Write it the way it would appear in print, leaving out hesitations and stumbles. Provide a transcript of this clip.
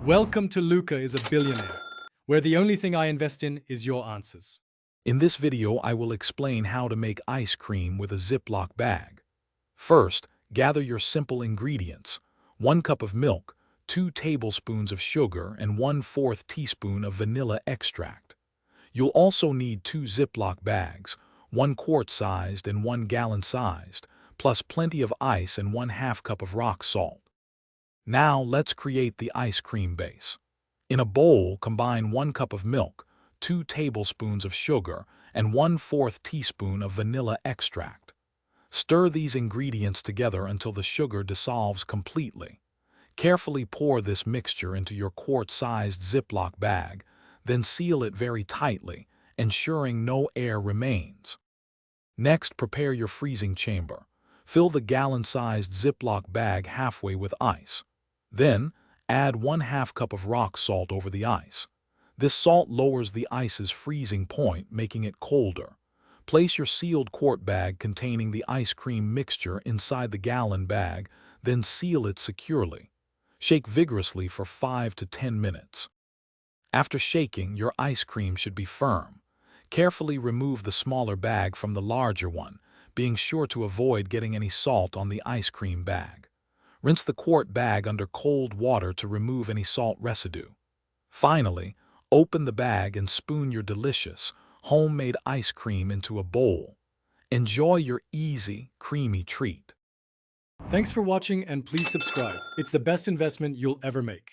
Welcome to Luca is a Billionaire, where the only thing I invest in is your answers. In this video, I will explain how to make ice cream with a Ziploc bag. First, gather your simple ingredients: 1 cup of milk, 2 tablespoons of sugar, and 1/4 teaspoon of vanilla extract. You'll also need 2 Ziploc bags, 1 quart-sized and 1 gallon-sized, plus plenty of ice and 1/2 cup of rock salt. Now let's create the ice cream base. In a bowl, combine 1 cup of milk, 2 tablespoons of sugar, and 1/4 teaspoon of vanilla extract. Stir these ingredients together until the sugar dissolves completely. Carefully pour this mixture into your quart-sized Ziploc bag, then seal it very tightly, ensuring no air remains. Next, prepare your freezing chamber. Fill the gallon-sized Ziploc bag halfway with ice. Then, add 1/2 cup of rock salt over the ice. This salt lowers the ice's freezing point, making it colder. Place your sealed quart bag containing the ice cream mixture inside the gallon bag, then seal it securely. Shake vigorously for 5 to 10 minutes. After shaking, your ice cream should be firm. Carefully remove the smaller bag from the larger one, being sure to avoid getting any salt on the ice cream bag. Rinse the quart bag under cold water to remove any salt residue. Finally, open the bag and spoon your delicious, homemade ice cream into a bowl. Enjoy your easy, creamy treat. Thanks for watching and please subscribe. It's the best investment you'll ever make.